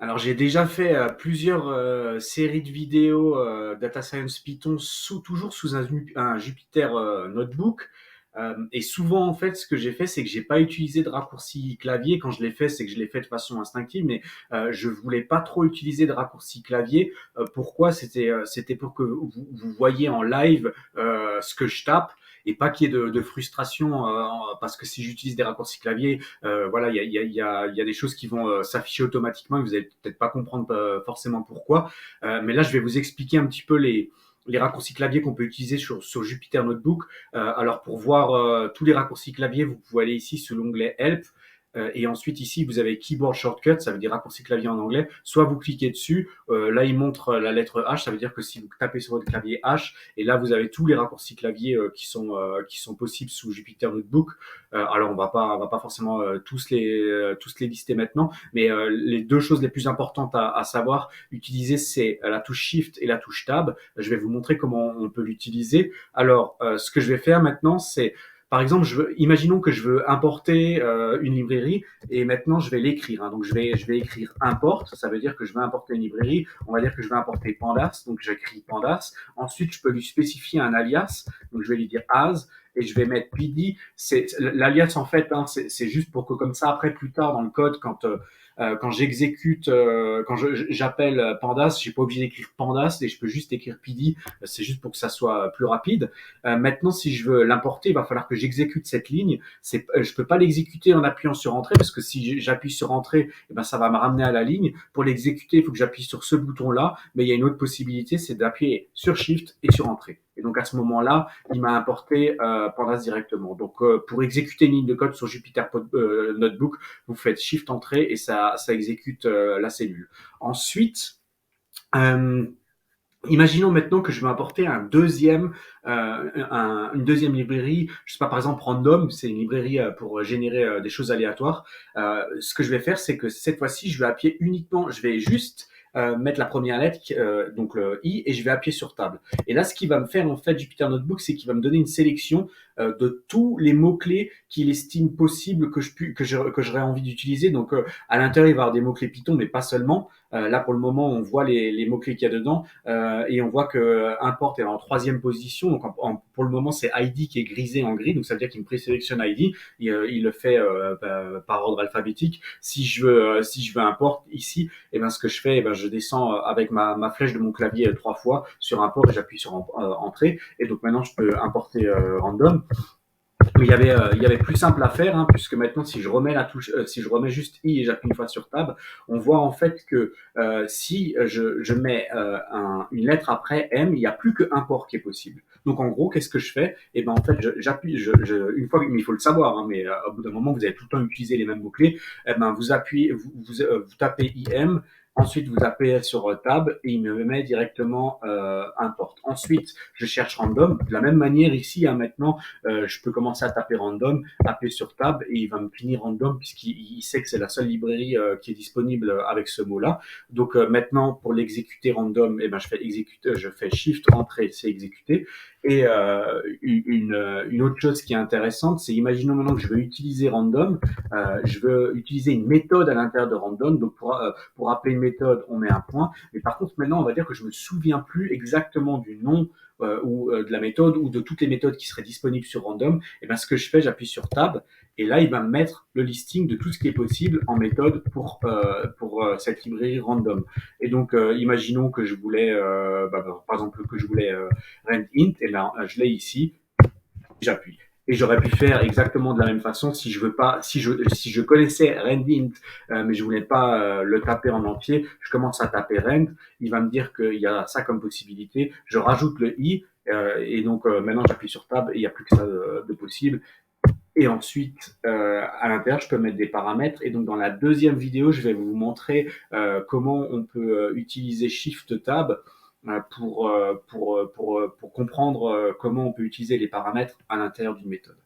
Alors, j'ai déjà fait plusieurs séries de vidéos Data Science Python toujours sous un Jupyter Notebook. Et souvent, en fait, ce que j'ai fait, c'est que j'ai pas utilisé de raccourci clavier. Quand je l'ai fait, c'est que je l'ai fait de façon instinctive, mais je voulais pas trop utiliser de raccourci clavier. Pourquoi? C'était pour que vous voyez en live ce que je tape et pas qu'il y ait de frustration parce que si j'utilise des raccourcis clavier, voilà, il y a des choses qui vont s'afficher automatiquement et vous allez peut-être pas comprendre forcément pourquoi. Mais là, je vais vous expliquer un petit peu les raccourcis clavier qu'on peut utiliser sur Jupyter Notebook. Alors, pour voir tous les raccourcis clavier, vous pouvez aller ici sous l'onglet Help. Et ensuite, ici, vous avez Keyboard Shortcut, ça veut dire raccourci clavier en anglais. Soit vous cliquez dessus, là, il montre la lettre H, ça veut dire que si vous tapez sur votre clavier H, et là, vous avez tous les raccourcis clavier qui sont possibles sous Jupyter Notebook. Alors, on va pas forcément tous les lister maintenant, mais les deux choses les plus importantes à savoir utiliser, c'est la touche Shift et la touche Tab. Je vais vous montrer comment on peut l'utiliser. Alors, ce que je vais faire maintenant, c'est par exemple, imaginons que je veux importer une librairie et maintenant je vais l'écrire. Hein. Donc je vais écrire import, ça veut dire que je vais importer une librairie. On va dire que je vais importer Pandas, donc j'écris Pandas. Ensuite, je peux lui spécifier un alias, donc je vais lui dire as et je vais mettre PD. C'est l'alias en fait, hein, c'est juste pour que comme ça après plus tard dans le code, quand j'exécute, quand j'appelle Pandas, je suis pas obligé d'écrire Pandas et je peux juste écrire PD. C'est juste pour que ça soit plus rapide. Maintenant, si je veux l'importer, il va falloir que j'exécute cette ligne. Je peux pas l'exécuter en appuyant sur Entrée parce que si j'appuie sur Entrée, eh ben, ça va me ramener à la ligne. Pour l'exécuter, il faut que j'appuie sur ce bouton-là. Mais il y a une autre possibilité, c'est d'appuyer sur Shift et sur Entrée. Et donc à ce moment-là, il m'a importé Pandas directement. Donc pour exécuter une ligne de code sur Jupyter Notebook, vous faites Shift Entrée et ça exécute la cellule. Ensuite, euh, imaginons maintenant que je veux importer une deuxième librairie, je sais pas, par exemple Random, c'est une librairie pour générer des choses aléatoires. Ce que je vais faire, c'est que cette fois-ci, je vais appuyer uniquement, je vais juste mettre la première lettre, donc le I, et je vais appuyer sur table. Et là, ce qui va me faire en fait Jupyter Notebook, c'est qu'il va me donner une sélection de tous les mots-clés qu'il estime possible que j'aurais envie d'utiliser. Donc à l'intérieur, il va y avoir des mots-clés Python, mais pas seulement. Là, pour le moment, on voit les mots-clés qu'il y a dedans et on voit que import est en troisième position. Donc, pour le moment, c'est ID qui est grisé en gris. Donc, ça veut dire qu'il me présélectionne ID. Il le fait par ordre alphabétique. Si je veux import ici, et ben, ce que je fais, je descends avec ma flèche de mon clavier trois fois sur import et j'appuie sur entrée. Et donc, maintenant, je peux importer random. Mais il y avait plus simple à faire, hein, puisque maintenant, si je remets la touche, si je remets juste I et j'appuie une fois sur Tab, on voit en fait que si je mets une lettre après M, il n'y a plus que import qui est possible. Donc en gros, qu'est-ce que je fais? Et ben en fait, j'appuie, une fois, mais il faut le savoir, hein, mais au bout d'un moment, vous avez tout le temps utilisé les mêmes mots clés. Eh ben vous appuyez, vous tapez IM. Ensuite, vous appuyez sur Tab et il me met directement import. Ensuite, je cherche random. De la même manière ici, hein, maintenant, je peux commencer à taper random, appuyer sur tab et il va me finir random puisqu'il sait que c'est la seule librairie qui est disponible avec ce mot-là. Donc maintenant pour l'exécuter random, eh ben je fais shift entrée, c'est exécuté. Et une autre chose qui est intéressante, c'est imaginons maintenant que je veux utiliser random, je veux utiliser une méthode à l'intérieur de random. Donc pour appeler une méthode, on met un point. Mais par contre maintenant, on va dire que je me souviens plus exactement du nom ou de la méthode ou de toutes les méthodes qui seraient disponibles sur Random, et ben ce que je fais, j'appuie sur Tab et là il va me mettre le listing de tout ce qui est possible en méthode pour cette librairie Random. Et donc imaginons que je voulais, par exemple que je voulais rand int, et ben je l'ai ici, j'appuie. Et j'aurais pu faire exactement de la même façon si je veux pas, si je connaissais rand.int, mais je voulais pas le taper en entier. Je commence à taper rand. Il va me dire qu'il y a ça comme possibilité. Je rajoute le i et donc maintenant j'appuie sur tab et il n'y a plus que ça de possible. Et ensuite, à l'intérieur, je peux mettre des paramètres. Et donc, dans la deuxième vidéo, je vais vous montrer comment on peut utiliser Shift Tab pour comprendre comment on peut utiliser les paramètres à l'intérieur d'une méthode.